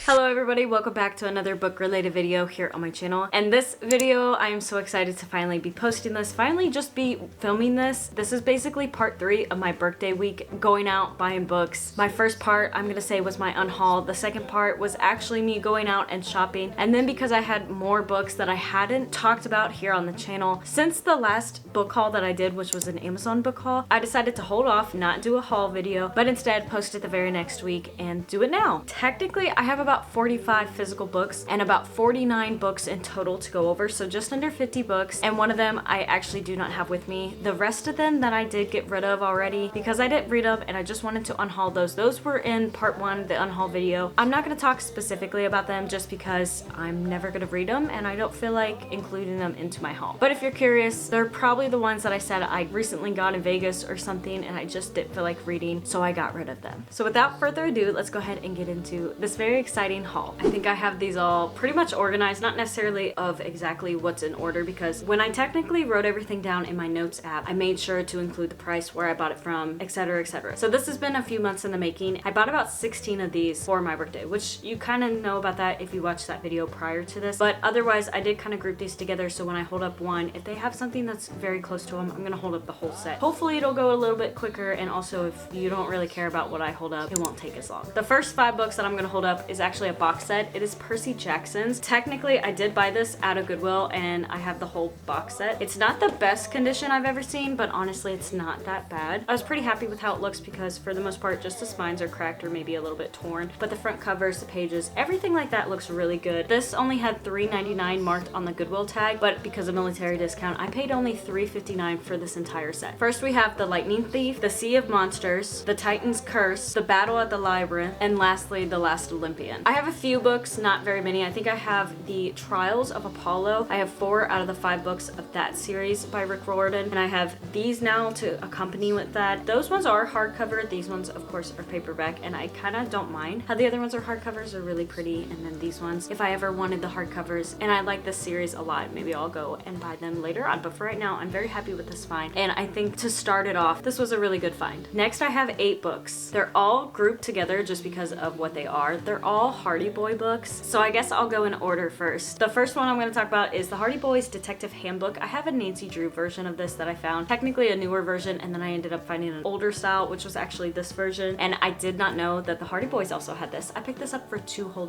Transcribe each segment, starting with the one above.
Hello everybody, welcome back to another book related video here on my channel. And this video, I am so excited to finally be posting this, finally just be filming this. This is basically part 3 of my birthday week, going out, buying books. My first part, I'm gonna say, was my unhaul. The second part was actually me going out and shopping. And then because I had more books that I hadn't talked about here on the channel, since the last book haul that I did, which was an Amazon book haul, I decided to hold off, not do a haul video, but instead post it the very next week and do it now. Technically, I have about 45 physical books and about 49 books in total to go over, so just under 50 books, and one of them I actually do not have with me. The rest of them that I did get rid of already because I didn't read them and I just wanted to unhaul those. Those were in part 1, the unhaul video. I'm not going to talk specifically about them just because I'm never going to read them and I don't feel like including them into my haul. But if you're curious, they're probably the ones that I said I recently got in Vegas or something and I just didn't feel like reading, so I got rid of them. So without further ado, let's go ahead and get into this very exciting haul. I think I have these all pretty much organized, not necessarily of exactly what's in order, because when I technically wrote everything down in my notes app, I made sure to include the price, where I bought it from, etc, etc. So this has been a few months in the making. I bought about 16 of these for my birthday, which you kind of know about that if you watched that video prior to this, but otherwise I did kind of group these together, so when I hold up one, if they have something that's very close to them, I'm gonna hold up the whole set. Hopefully it'll go a little bit quicker, and also if you don't really care about what I hold up, it won't take as long. The first 5 books that I'm gonna hold up is actually a box set. It is Percy Jackson's. Technically, I did buy this at a Goodwill and I have the whole box set. It's not the best condition I've ever seen, but honestly, it's not that bad. I was pretty happy with how it looks because for the most part, just the spines are cracked or maybe a little bit torn, but the front covers, the pages, everything like that looks really good. This only had $3.99 marked on the Goodwill tag, but because of military discount, I paid only $3.59 for this entire set. First, we have The Lightning Thief, The Sea of Monsters, The Titan's Curse, The Battle at the Labyrinth, and lastly, The Last Olympian. I have a few books, not very many. I think I have The Trials of Apollo. I have 4 out of the 5 books of that series by Rick Riordan, and I have these now to accompany with that. Those ones are hardcover. These ones, of course, are paperback, and I kind of don't mind how the other ones are hardcovers. They're really pretty, and then these ones, if I ever wanted the hardcovers, and I like this series a lot, maybe I'll go and buy them later on, but for right now, I'm very happy with this find, and I think to start it off, this was a really good find. Next, I have 8 books. They're all grouped together just because of what they are. They're all Hardy Boy books, so I guess I'll go in order first. The first one I'm going to talk about is the Hardy Boys Detective Handbook. I have a Nancy Drew version of this that I found, technically a newer version, and then I ended up finding an older style, which was actually this version, and I did not know that the Hardy Boys also had this. I picked this up for $2 whole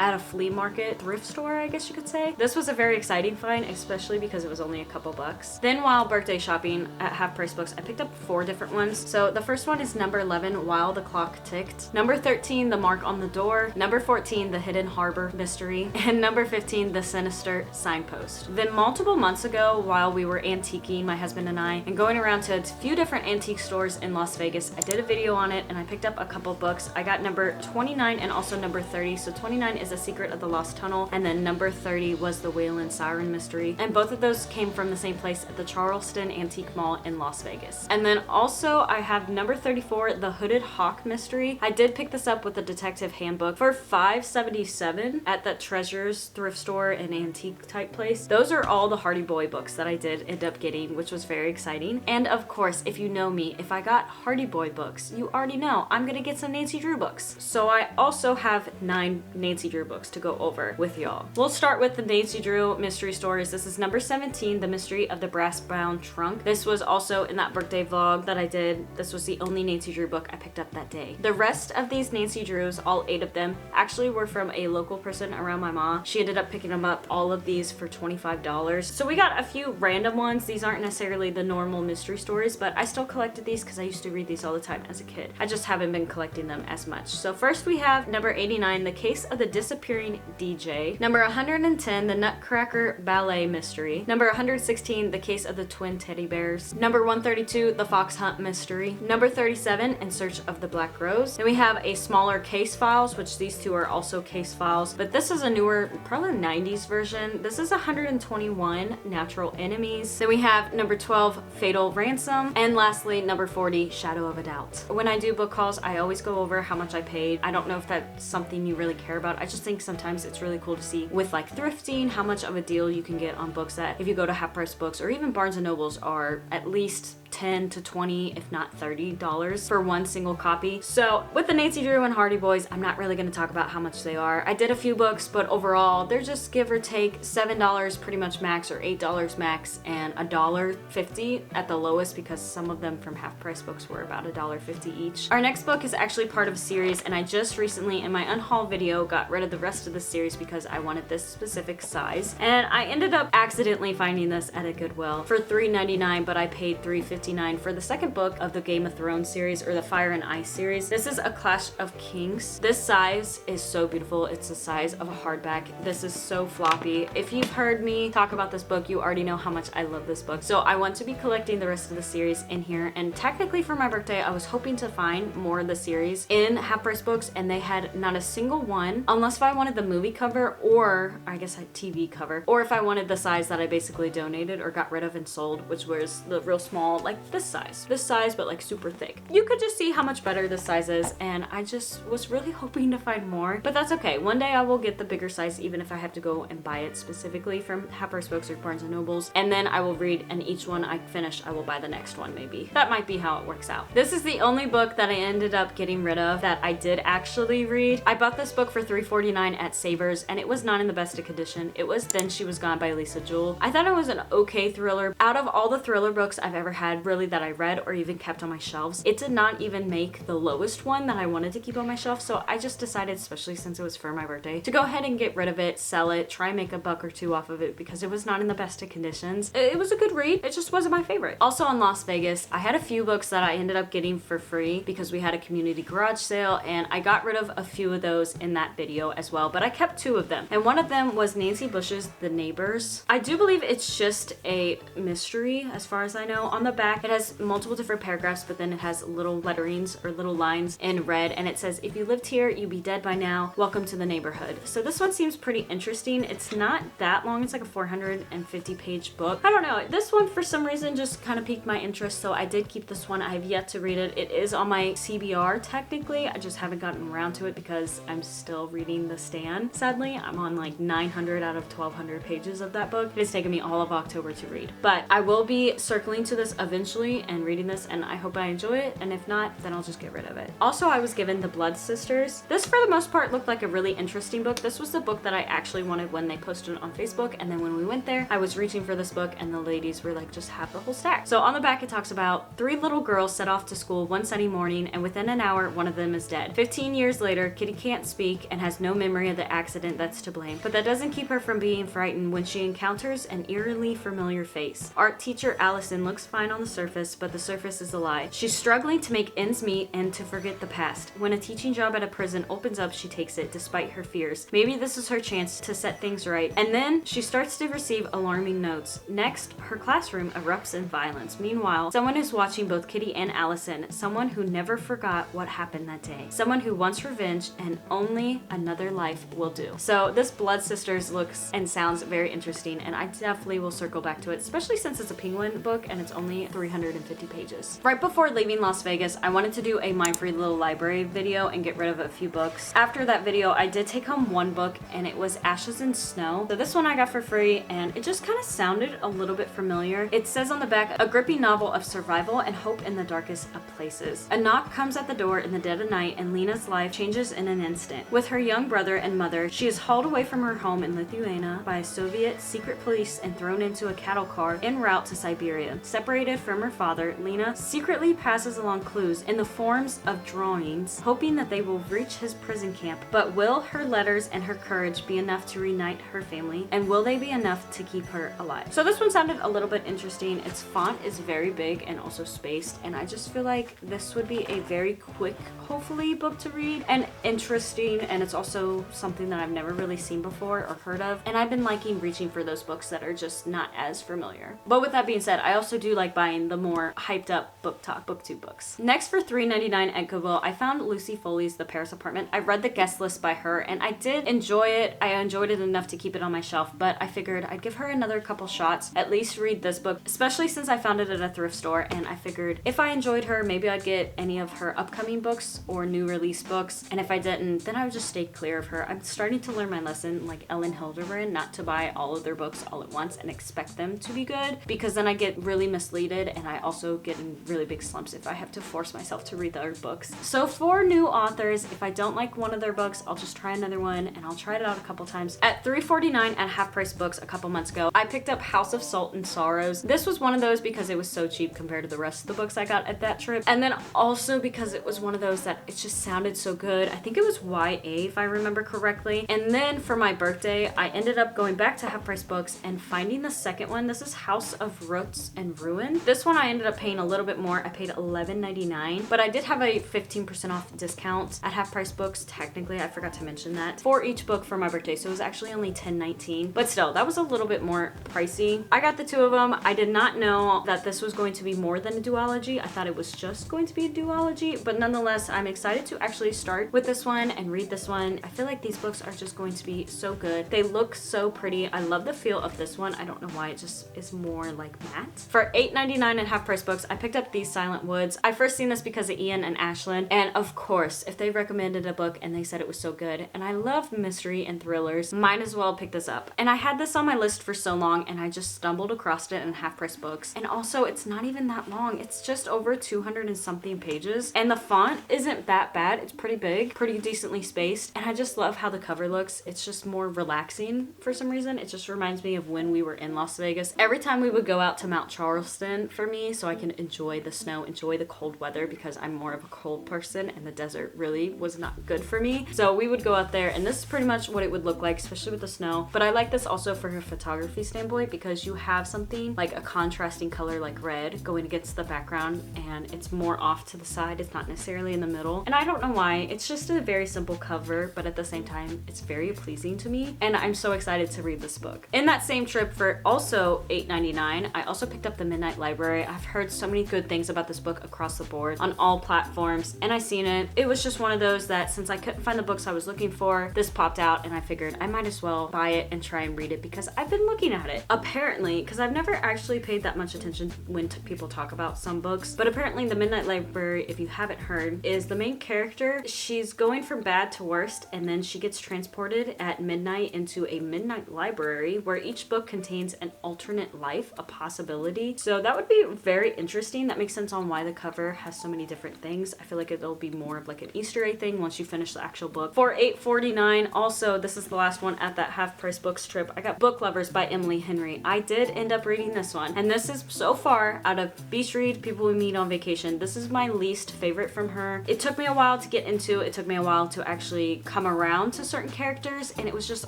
at a flea market thrift store, I guess you could say. This was a very exciting find, especially because it was only a couple bucks. Then while birthday shopping at Half Price Books, I picked up 4 different ones. So the first one is number 11, While the Clock Ticked, number 13, The Mark on the Door, number 14, The Hidden Harbor Mystery, and number 15, The Sinister Signpost. Then multiple months ago, while we were antiquing, my husband and I, and going around to a few different antique stores in Las Vegas, I did a video on it and I picked up a couple books. I got number 29 and also number 30. So 29 is A Secret of the Lost Tunnel, and then number 30 was The Whale Siren Mystery. And both of those came from the same place at the Charleston Antique Mall in Las Vegas. And then also I have number 34, The Hooded Hawk Mystery. I did pick this up with the Detective Handbook for $5.77 at that Treasures thrift store and antique type place. Those are all the Hardy Boy books that I did end up getting, which was very exciting. And of course, if you know me, if I got Hardy Boy books, you already know I'm gonna get some Nancy Drew books. So I also have 9 Nancy Drew books to go over with y'all. We'll start with the Nancy Drew mystery stories. This is number 17, The Mystery of the Brass Bound Trunk. This was also in that birthday vlog that I did. This was the only Nancy Drew book I picked up that day. The rest of these Nancy Drews, all 8 of them, actually were from a local person around my mom. She ended up picking them up, all of these, for $25. So we got a few random ones. These aren't necessarily the normal mystery stories, but I still collected these because I used to read these all the time as a kid. I just haven't been collecting them as much. So first we have number 89, The Case of the Disappearing DJ. Number 110, The Nutcracker Ballet Mystery. Number 116, The Case of the Twin Teddy Bears. Number 132, The Fox Hunt Mystery. Number 37, In Search of the Black Rose. Then we have a smaller Case Files, which these 2 are also Case Files, but this is a newer, probably 90s version. This is 121, Natural Enemies. Then we have number 12, Fatal Ransom, and lastly number 40, Shadow of a Doubt. When I do book hauls, I always go over how much I paid. I don't know if that's something you really care about. I just think sometimes it's really cool to see with like thrifting how much of a deal you can get on books that if you go to Half Price Books or even Barnes & Nobles are at least $10 to $20, if not $30 for one single copy. So with the Nancy Drew and Hardy Boys, I'm not really going to talk about how much they are. I did a few books, but overall they're just give or take $7 pretty much max, or $8 max, and $1.50 at the lowest, because some of them from Half Price Books were about $1.50 each. Our next book is actually part of a series, and I just recently in my unhaul video got rid of the rest of the series because I wanted this specific size, and I ended up accidentally finding this at a Goodwill for $3.99, but I paid $3.59 for the second book of the Game of Thrones series, or the Fire and Ice series. This is A Clash of Kings. This size is so beautiful. It's the size of a hardback. This is so floppy. If you've heard me talk about this book, you already know how much I love this book. So I want to be collecting the rest of the series in here, and technically for my birthday I was hoping to find more of the series in Half Price Books, and they had not a single one, unless if I wanted the movie cover, or I guess a TV cover, or if I wanted the size that I basically donated or got rid of and sold, which was the real small, like this size, but like super thick. You could just see how much better this size is, and I just was really hoping to find more, but that's okay. One day I will get the bigger size, even if I have to go and buy it specifically from Half Price Books or Barnes & Nobles, and then I will read, and each one I finish, I will buy the next one maybe. That might be how it works out. This is the only book that I ended up getting rid of that I did actually read. I bought this book for $3.49 at Savers, and it was not in the best of condition. It was Then She Was Gone by Lisa Jewell. I thought it was an okay thriller. Out of all the thriller books I've ever had, really, that I read or even kept on my shelves, it did not even make the lowest one that I wanted to keep on my shelf, so I just decided, especially since it was for my birthday, to go ahead and get rid of it, sell it, try and make a buck or two off of it, because it was not in the best of conditions. It was a good read, it just wasn't my favorite. Also in Las Vegas, I had a few books that I ended up getting for free because we had a community garage sale, and I got rid of a few of those in that video as well, but I kept two of them, and one of them was Nancy Bush's The Neighbors. I do believe it's just a mystery as far as I know. On the back it has multiple different paragraphs, but then it has little letterings or little lines in red, and it says, "If you lived here, you'd be dead by now. Welcome to the neighborhood." So this one seems pretty interesting. It's not that long. It's like a 450 page book. I don't know. This one for some reason just kind of piqued my interest, so I did keep this one. I have yet to read it. It is on my CBR technically. I just haven't gotten around to it because I'm still reading The Stand. Sadly, I'm on like 900 out of 1200 pages of that book. It has taken me all of October to read, but I will be circling to this eventually and reading this, and I hope I enjoy it, and if not, then I'll just get rid of it. Also, I was given The Blood Sisters. This for the most part looked like a really interesting book. This was the book that I actually wanted when they posted it on Facebook, and then when we went there, I was reaching for this book and the ladies were like, just have the whole stack. So on the back it talks about 3 little girls set off to school one sunny morning, and within an hour one of them is dead. 15 years later, Kitty can't speak and has no memory of the accident that's to blame, but that doesn't keep her from being frightened when she encounters an eerily familiar face. Art teacher Allison looks fine on the surface, but the surface is a lie. She's struggling to make ends meet and to forget the past. When a teaching job at a prison opens up, she takes it despite her fears. Maybe this is her chance to set things right. And then she starts to receive alarming notes. Next, her classroom erupts in violence. Meanwhile, someone is watching both Kitty and Allison, someone who never forgot what happened that day, someone who wants revenge, and only another life will do. So this Blood Sisters looks and sounds very interesting, and I definitely will circle back to it, especially since it's a Penguin book and it's only 350 pages. Right before leaving Las Vegas, I wanted to do a My Free Little Library video and get rid of a few books. After that video, I did take home one book, and it was Ashes and Snow. So this one I got for free, and it just kind of sounded a little bit familiar. It says on the back, a gripping novel of survival and hope in the darkest of places. A knock comes at the door in the dead of night, and Lena's life changes in an instant. With her young brother and mother, she is hauled away from her home in Lithuania by Soviet secret police and thrown into a cattle car en route to Siberia. Separated from her father, Lena secretly passes along clues in the forms of drawings, hoping that they will reach his prison camp. But will her letters and her courage be enough to reunite her family? And will they be enough to keep her alive? So this one sounded a little bit interesting. Its font is very big and also spaced, and I just feel like this would be a very quick, hopefully, book to read and interesting, and it's also something that I've never really seen before or heard of, and I've been liking reaching for those books that are just not as familiar. But with that being said, I also do like buying the more hyped up book talk, booktube books. Next, for $3.99 at Goodwill, I found Lucy Foley's The Paris Apartment. I read the guest list by her, and I did enjoy it. I enjoyed it enough to keep it on my shelf, but I figured I'd give her another couple shots, at least read this book, especially since I found it at a thrift store, and I figured if I enjoyed her, maybe I'd get any of her upcoming books or new release books, and if I didn't, then I would just stay clear of her. I'm starting to learn my lesson, like Ellen Hilderbrand, not to buy all of their books all at once and expect them to be good, because then I get really misleaded, and I also get in really big slumps if I have to force myself to read their books. So for new authors, if I don't like one of their books, I'll just try another one, and I'll try it out a couple times. At $3.49 at Half Price Books a couple months ago, I picked up House of Salt and Sorrows. This was one of those because it was so cheap compared to the rest of the books I got at that trip, and then also because it was one of those that it just sounded so good. I think it was YA if I remember correctly. And then for my birthday, I ended up going back to Half Price Books and finding the second one. This is House of Roots and Ruin. This one I ended up paying a little bit more. I paid $11.99, but I did have a 15% off discount at Half Price Books. Technically, I forgot to mention that, for each book for my birthday, so it was actually only $10.19, but still, that was a little bit more pricey. I got the two of them. I did not know that this was going to be more than a duology. I thought it was just going to be a duology, but nonetheless, I'm excited to actually start with this one and read this one. I feel like these books are just going to be so good. They look so pretty. I love the feel of this one. I don't know why, it just is more like matte. For $8.99 at Half Price Books, I picked up These Silent Woods. I first seen this because of Ian and Ashlyn, and of course, if they recommended a book and they said it was so good, and I love mystery and thrillers, might as well pick this up. And I had this on my list for so long, and I just stumbled across it in Half Price Books. And also, it's not even that long. It's just over 200 and something pages, and the font isn't that bad. It's pretty big, pretty decently spaced, and I just love how the cover looks. It's just more relaxing for some reason. It just reminds me of when we were in Las Vegas. Every time we would go out to Mount Charleston for me, so I can enjoy the snow, enjoy the cold weather, because I'm more of a cold person and the desert really was not good for me. So we would go out there, and this is pretty much what it would look like, especially with the snow. But I like this also for a photography standpoint, because you have something like a contrasting color like red going against the background, and it's more off to the side. It's not necessarily in the middle. And I don't know why. It's just a very simple cover, but at the same time, it's very pleasing to me, and I'm so excited to read this book. In that same trip, for also $8.99, I also picked up The Midnight Library. I've heard so many good things about this book across the board on all platforms, and I seen it. It was just one of those that since I couldn't find the books I was looking for, this popped out, and I figured I might as well buy it and try and read it because I've been looking at it. Apparently, because I've never actually paid that much attention when people talk about some books, but apparently The Midnight Library, if you haven't heard, is the main character. She's going from bad to worst, and then she gets transported at midnight into a midnight library where each book contains an alternate life, a possibility. So that would be very interesting. That makes sense on why the cover has so many different things. I feel like it'll be more of like an Easter egg thing once you finish the actual book. For $8.49, also, this is the last one at that Half Price Books trip, I got Book Lovers by Emily Henry. I did end up reading this one, and this is so far out of Beach Read, People We Meet on Vacation, this is my least favorite from her. It took me a while to get into. It took me a while to actually come around to certain characters, and it was just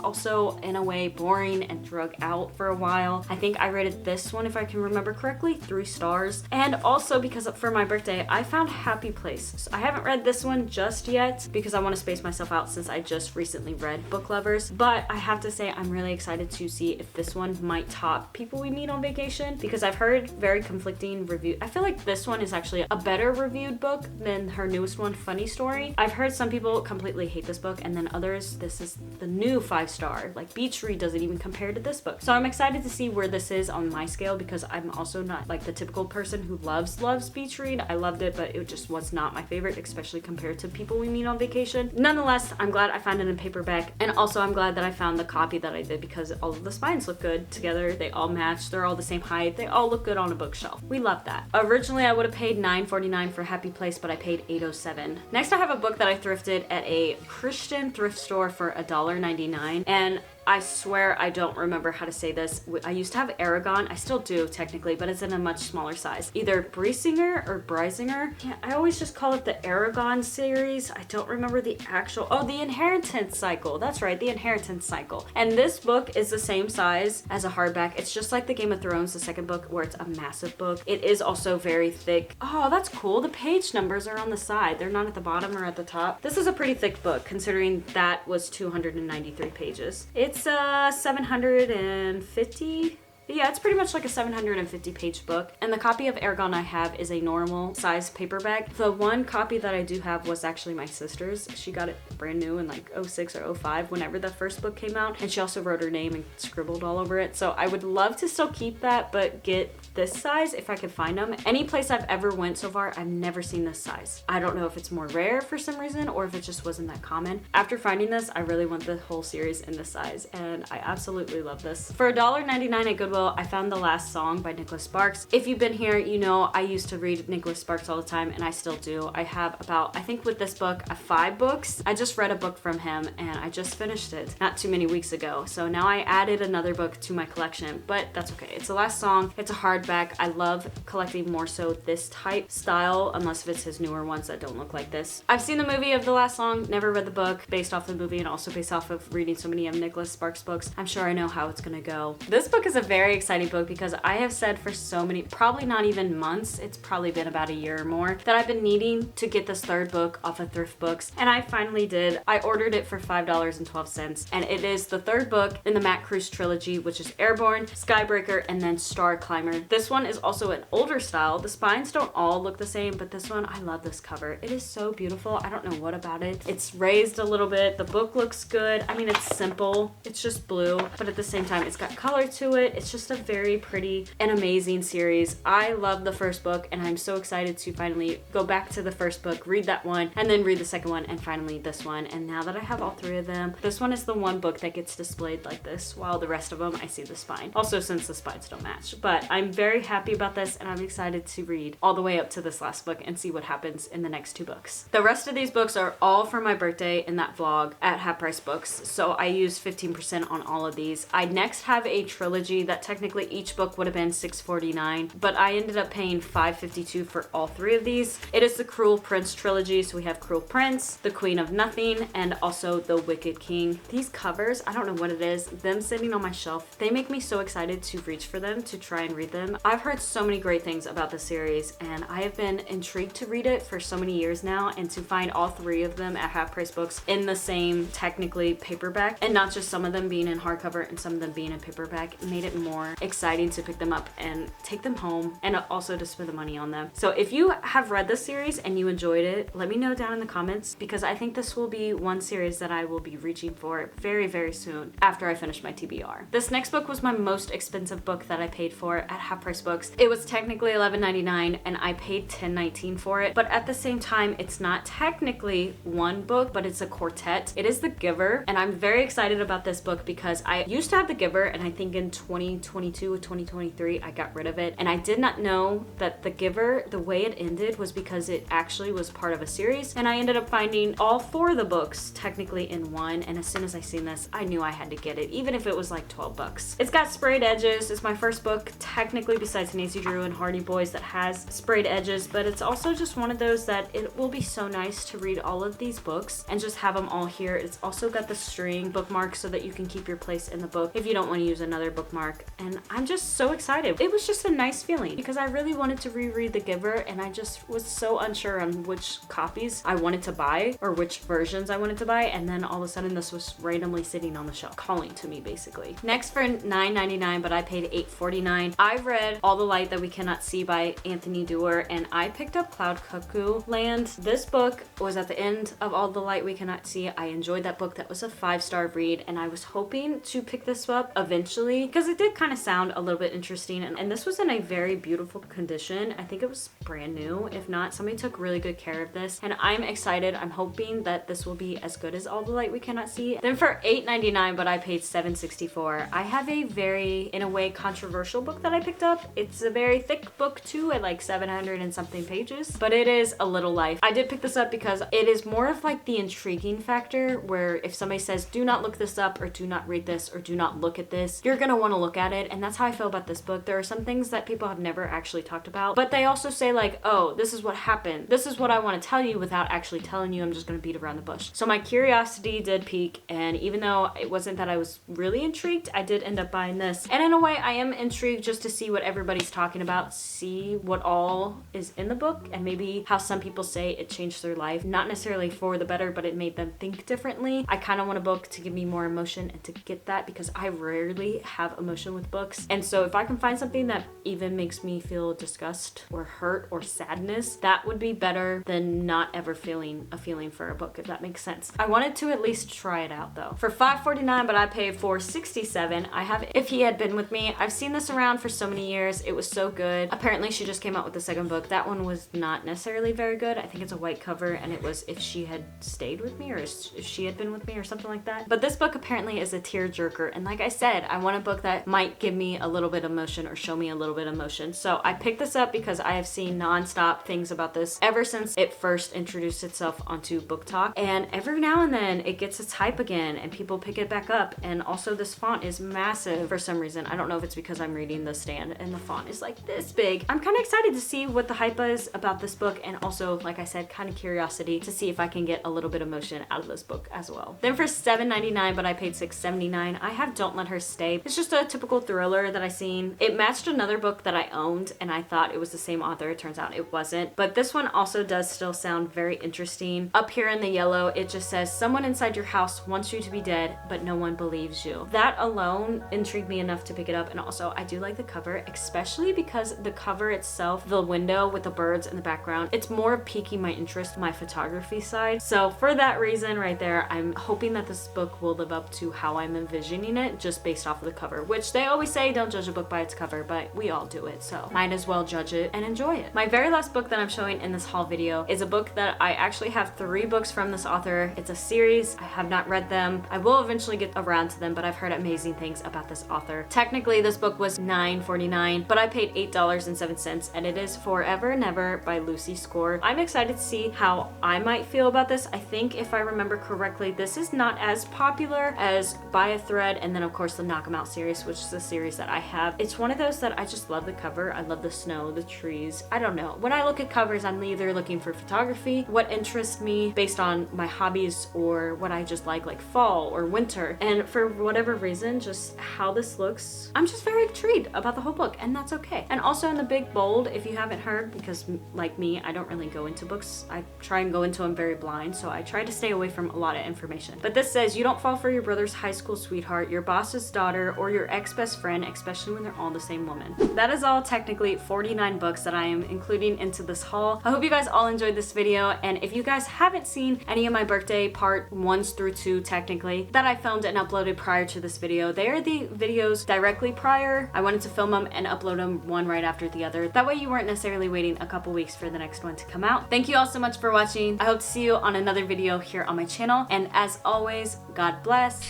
also in a way boring and drug out for a while. I think I rated this one, if I can remember correctly, 3 stars. And also because for my birthday, I found Happy Place. So I haven't read this one just yet because I want to space myself out since I just recently read Book Lovers, but I have to say I'm really excited to see if this one might top People We Meet on Vacation, because I've heard very conflicting reviews. I feel like this one is actually a better reviewed book than her newest one, Funny Story. I've heard some people completely hate this book, and then others, this is the new 5-star. Like Beach Read doesn't even compare to this book. So I'm excited to see where this is on my scale, because I'm also not like the typical person who loves Beach Read. I loved it, but it just was not my favorite, especially compared to People We Meet on Vacation. Nonetheless, I'm glad I found it in paperback, and also I'm glad that I found the copy that I did because all of the spines look good together. They all match. They're all the same height. They all look good on a bookshelf. We love that. Originally, I would have paid $9.49 for Happy Place, but I paid $8.07. Next, I have a book that I thrifted at a Christian thrift store for $1.99, and I swear I don't remember how to say this. I used to have Aragon. I still do technically, but it's in a much smaller size. Either Briesinger or Breisinger. Yeah, I always just call it the Aragon series. I don't remember the actual, oh, the Inheritance Cycle. That's right, the Inheritance Cycle. And this book is the same size as a hardback. It's just like the Game of Thrones, the second book, where it's a massive book. It is also very thick. Oh, that's cool. The page numbers are on the side. They're not at the bottom or at the top. This is a pretty thick book considering that was 293 pages. It's 750. Yeah, it's pretty much like a 750 page book. And the copy of Aragon I have is a normal size paperback. The one copy that I do have was actually my sister's. She got it brand new in like 06 or 05 whenever the first book came out. And she also wrote her name and scribbled all over it. So I would love to still keep that, but get this size if I could find them. Any place I've ever went so far, I've never seen this size. I don't know if it's more rare for some reason or if it just wasn't that common. After finding this, I really want the whole series in this size, and I absolutely love this. For $1.99 at Goodwill, Goodwill, I found The Last Song by Nicholas Sparks. If you've been here, you know I used to read Nicholas Sparks all the time, and I still do. I have about, I think with this book, 5 books. I just read a book from him and I just finished it not too many weeks ago. So now I added another book to my collection, but that's okay. It's The Last Song. It's a hardback. I love collecting more so this type style, unless if it's his newer ones that don't look like this. I've seen the movie of The Last Song, never read the book, based off the movie and also based off of reading so many of Nicholas Sparks books. I'm sure I know how it's gonna go. This book is a very exciting book because I have said for so many, probably not even months, it's probably been about a year or more, that I've been needing to get this third book off of Thrift Books, and I finally did. I ordered it for $5.12, and it is the third book in the Matt Kruse trilogy, which is Airborne, Skybreaker, and then Star Climber. This one is also an older style. The spines don't all look the same, but this one, I love this cover. It is so beautiful. I don't know what about it. It's raised a little bit. The book looks good. I mean, it's simple. It's just blue, but at the same time, it's got color to it. It's just a very pretty and amazing series. I love the first book, and I'm so excited to finally go back to the first book, read that one, and then read the second one, and finally this one. And now that I have all 3 of them, this one is the one book that gets displayed like this, while the rest of them I see the spine. Also, since the spines don't match. But I'm very happy about this, and I'm excited to read all the way up to this last book and see what happens in the next 2 books. The rest of these books are all for my birthday in that vlog at Half Price Books, so I used 15% on all of these. I next have a trilogy that technically each book would have been $6.49, but I ended up paying $5.52 for all 3 of these. It is the Cruel Prince trilogy, so we have Cruel Prince, The Queen of Nothing, and also The Wicked King. These covers, I don't know what it is, them sitting on my shelf, they make me so excited to reach for them, to try and read them. I've heard so many great things about the series, and I have been intrigued to read it for so many years now, and to find all 3 of them at Half Price Books in the same, technically, paperback, and not just some of them being in hardcover and some of them being in paperback, made it more exciting to pick them up and take them home, and also to spend the money on them. So if you have read this series and you enjoyed it, let me know down in the comments, because I think this will be one series that I will be reaching for very, very soon after I finish my TBR. This next book was my most expensive book that I paid for at Half Price Books. It was technically $11.99 and I paid $10.19 for it, but at the same time, it's not technically one book, but it's a quartet. It is The Giver, and I'm very excited about this book because I used to have The Giver, and I think in 2022 or 2023 I got rid of it, and I did not know that The Giver, the way it ended was because it actually was part of a series, and I ended up finding all 4 of the books technically in one, and as soon as I seen this, I knew I had to get it, even if it was like 12 bucks. It's got sprayed edges. It's my first book technically besides Nancy Drew and Hardy Boys that has sprayed edges, but it's also just one of those that it will be so nice to read all of these books and just have them all here. It's also got the string bookmark so that you can keep your place in the book if you don't want to use another bookmark, and I'm just so excited. It was just a nice feeling because I really wanted to reread The Giver, and I just was so unsure on which copies I wanted to buy or which versions I wanted to buy, and then all of a sudden this was randomly sitting on the shelf calling to me basically. Next for $9.99, but I paid $8.49, I've read All the Light That We Cannot See by Anthony Doerr, and I picked up Cloud Cuckoo Land. This book was at the end of All the Light We Cannot See. I enjoyed that book. That was a 5-star read, and I was hoping to pick this up eventually because it did kind of sound a little bit interesting, and this was in a very beautiful condition. I think it was brand new. If not, somebody took really good care of this, and I'm excited. I'm hoping that this will be as good as All the Light We Cannot See. Then for $8.99, but I paid $7.64, I have a very, in a way, controversial book that I picked up. It's a very thick book too, at like 700 and something pages, but it is A Little Life. I did pick this up because it is more of like the intriguing factor, where if somebody says do not look this up or do not read this or do not look at this, you're gonna want to look at it, and that's how I feel about this book. There are some things that people have never actually talked about, but they also say like, oh, this is what happened, this is what I want to tell you without actually telling you. I'm just gonna beat around the bush. So my curiosity did peak, and even though it wasn't that I was really intrigued, I did end up buying this, and in a way I am intrigued just to see what everybody's talking about, see what all is in the book, and maybe how some people say it changed their life, not necessarily for the better, but it made them think differently. I kind of want a book to give me more emotion and to get that, because I rarely have emotion with books, and so if I can find something that even makes me feel disgust or hurt or sadness, that would be better than not ever feeling a feeling for a book, if that makes sense. I wanted to at least try it out though. For $5.49, but I paid $4.67, I have If He Had Been With Me. I've seen this around for so many years. It was so good. Apparently she just came out with the second book. That one was not necessarily very good. I think it's a white cover, and it was If She Had Stayed With Me, or If She Had Been With Me, or something like that. But this book apparently is a tearjerker, and like I said, I want a book that might might give me a little bit of motion or show me a little bit of motion. So I picked this up because I have seen nonstop things about this ever since it first introduced itself onto BookTok, and every now and then it gets its hype again and people pick it back up. And also this font is massive for some reason. I don't know if it's because I'm reading the stand and the font is like this big. I'm kind of excited to see what the hype is about this book, and also, like I said, kind of curiosity to see if I can get a little bit of motion out of this book as well. Then for $7.99, but I paid $6.79, I have Don't Let Her Stay. It's just a typical thriller that I seen. It matched another book that I owned and I thought it was the same author. It turns out it wasn't, but this one also does still sound very interesting. Up here in the yellow, it just says, someone inside your house wants you to be dead, but no one believes you. That alone intrigued me enough to pick it up, and also I do like the cover, especially because the cover itself, the window with the birds in the background, it's more piquing my interest, my photography side. So for that reason right there, I'm hoping that this book will live up to how I'm envisioning it just based off of the cover, which they always say don't judge a book by its cover, but we all do it, so might as well judge it and enjoy it. My very last book that I'm showing in this haul video is a book that I actually have 3 books from this author. It's a series. I have not read them. I will eventually get around to them, but I've heard amazing things about this author. Technically this book was $9.49, but I paid $8.07, and it is Forever Never by Lucy Score. I'm excited to see how I might feel about this. I think if I remember correctly, this is not as popular as By a Thread, and then of course the Knock 'Em Out series, which is a series that I have. It's one of those that I just love the cover. I love the snow, the trees. I don't know. When I look at covers, I'm either looking for photography, what interests me based on my hobbies, or what I just like fall or winter. And for whatever reason, just how this looks, I'm just very intrigued about the whole book, and that's okay. And also in the big bold, if you haven't heard, because like me, I don't really go into books. I try and go into them very blind, so I try to stay away from a lot of information. But this says, you don't fall for your brother's high school sweetheart, your boss's daughter, or your ex-best friend, especially when they're all the same woman. That is all technically 49 books that I am including into this haul. I hope you guys all enjoyed this video, and if you guys haven't seen any of my birthday part 1s through 2 technically that I filmed and uploaded prior to this video, they are the videos directly prior. I wanted to film them and upload them one right after the other. That way you weren't necessarily waiting a couple weeks for the next one to come out. Thank you all so much for watching. I hope to see you on another video here on my channel, and as always, God bless.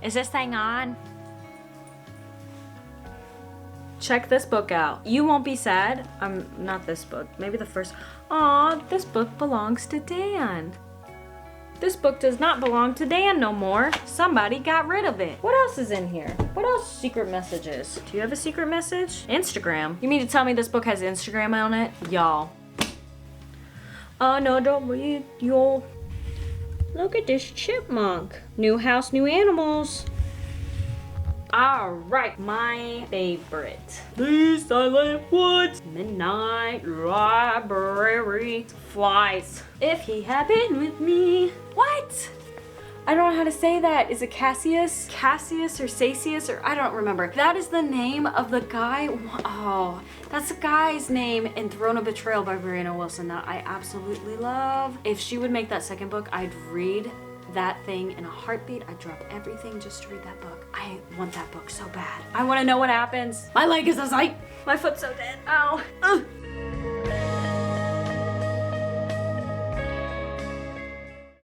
Is this thing on? Check this book out. You won't be sad. Not this book. Maybe the first. Aw, this book belongs to Dan. This book does not belong to Dan no more. Somebody got rid of it. What else is in here? What else secret messages? Do you have a secret message? Instagram. You mean to tell me this book has Instagram on it? Y'all. Oh no, don't read, y'all. Look at this chipmunk. New house, new animals. Alright, my favorite. The Silent Woods. Midnight Library. Flies. If he had been with me. What? I don't know how to say that. Is it Cassius? Cassius or Sacius, or I don't remember. That is the name of the guy. Oh, that's the guy's name in Throne of Betrayal by Brianna Wilson that I absolutely love. If she would make that second book, I'd read that thing in a heartbeat. I'd drop everything just to read that book. I want that book so bad. I want to know what happens. My leg is a sight. My foot's so dead. Ow. Ugh.